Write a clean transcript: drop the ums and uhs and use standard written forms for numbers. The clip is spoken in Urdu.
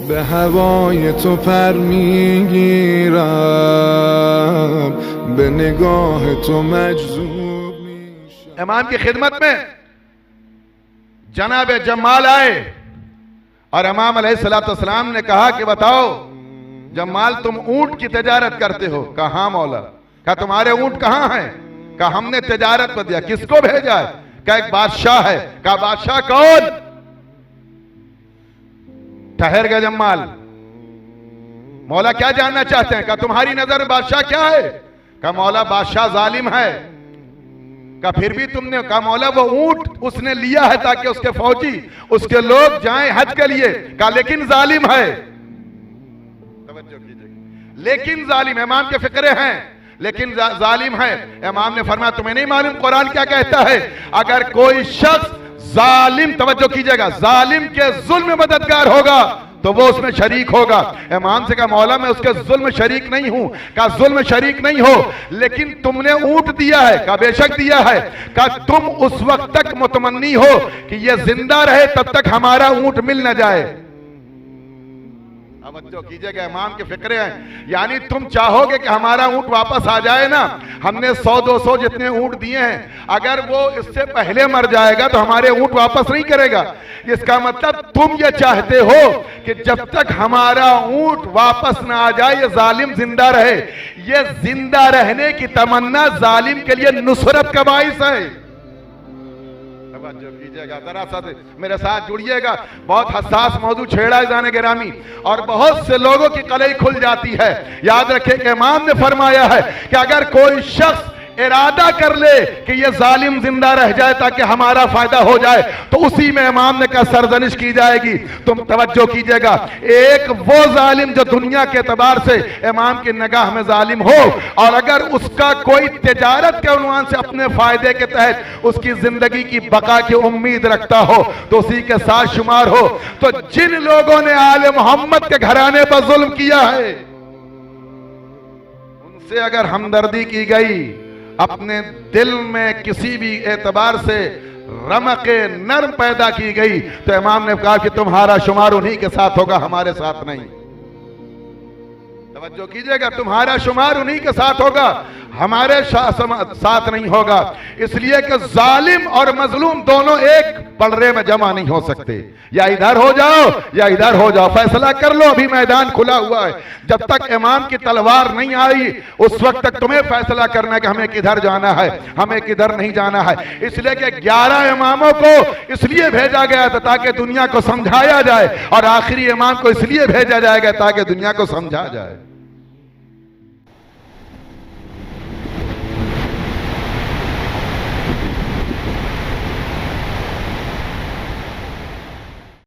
به هوای تو پر میگیرم، به نگاه تو مجذوب میشم. امام کی خدمت میں جناب جمال آئے اور امام علیہ السلام نے کہا کہ بتاؤ جمال تم اونٹ کی تجارت کرتے ہو؟ کہا ہاں مولا. کہا تمہارے اونٹ کہاں ہیں؟ کہا ہم نے تجارت پر دیا. کس کو بھیجا ہے؟ کہا ایک بادشاہ ہے. کہا بادشاہ کون؟ ٹھہر گئے جمال. مولا کیا جاننا چاہتے ہیں؟ کہا تمہاری نظر میں بادشاہ کیا ہے؟ کہا مولا بادشاہ ظالم ہے. کہا پھر بھی تم نے؟ کہا مولا وہ اونٹ اس نے لیا ہے تاکہ اس کے فوجی اس کے لوگ جائیں حج کے لیے. کہا لیکن ظالم ہے. توجہ کیجئے، لیکن ظالم. امام کے فقرے ہیں لیکن ظالم ہے. امام نے فرمایا تمہیں نہیں معلوم قرآن کیا کہتا ہے؟ اگر کوئی شخص ظالم، توجہ کیجئے گا، ظالم کے ظلم میں مددگار ہوگا تو وہ اس میں شریک ہوگا. امام سے کہا مولا میں اس کے ظلم میں شریک نہیں ہوں. کہا ظلم میں شریک نہیں ہو لیکن تم نے اونٹ دیا ہے. کہا بے شک دیا ہے. کہا تم اس وقت تک متمنی ہو کہ یہ زندہ رہے تب تک ہمارا اونٹ مل نہ جائے. توجہ کیجئے گا، امام کے فکرے ہیں. یعنی تم چاہو گے کہ ہمارا اونٹ واپس آ جائے نا. ہم نے 100-200 جتنے اونٹ دیے ہیں، اگر وہ اس سے پہلے مر جائے گا تو ہمارے اونٹ واپس نہیں کرے گا. اس کا مطلب تم یہ چاہتے ہو کہ جب تک ہمارا اونٹ واپس نہ آ جائے یہ ظالم زندہ رہے. یہ زندہ رہنے کی تمنا ظالم کے لیے نصرت کا باعث ہے. توجہ کیجئے گا، ذرا سا میرے ساتھ جڑیے گا. بہت حساس موضوع چھیڑا ہے جانے گرامی اور بہت سے لوگوں کی قلعی کھل جاتی ہے. یاد رکھیں کہ امام نے فرمایا ہے کہ اگر کوئی شخص ارادہ کر لے کہ یہ ظالم زندہ رہ جائے تاکہ ہمارا فائدہ ہو جائے تو اسی میں امام نے کہا سرزنش کی جائے گی. تم توجہ کیجئے گا، ایک وہ ظالم جو دنیا کے اعتبار سے امام کی نگاہ میں ظالم ہو اور اگر اس کا کوئی تجارت کے عنوان سے اپنے فائدے کے تحت اس کی زندگی کی بقا کی امید رکھتا ہو تو اسی کے ساتھ شمار ہو. تو جن لوگوں نے آل محمد کے گھرانے پر ظلم کیا ہے ان سے اگر ہمدردی کی گئی، اپنے دل میں کسی بھی اعتبار سے رمق نرم پیدا کی گئی تو امام نے کہا کہ تمہارا شمار انہی کے ساتھ ہوگا، ہمارے ساتھ نہیں. توجہ کیجئے گا، تمہارا شمار انہی کے ساتھ ہوگا، ہمارے ساتھ نہیں ہوگا. اس لیے کہ ظالم اور مظلوم دونوں ایک پلڑے میں جمع نہیں ہو سکتے. یا ادھر ہو جاؤ یا ادھر ہو جاؤ، فیصلہ کر لو. ابھی میدان کھلا ہوا ہے. جب تک امام کی تلوار نہیں آئی اس وقت تک تمہیں فیصلہ کرنا ہے کہ ہمیں کدھر جانا ہے، ہمیں کدھر نہیں جانا ہے. اس لیے کہ 11 اماموں کو اس لیے بھیجا گیا تھا تاکہ دنیا کو سمجھایا جائے اور آخری امام کو اس لیے بھیجا جائے گا تاکہ دنیا کو سمجھا جائے.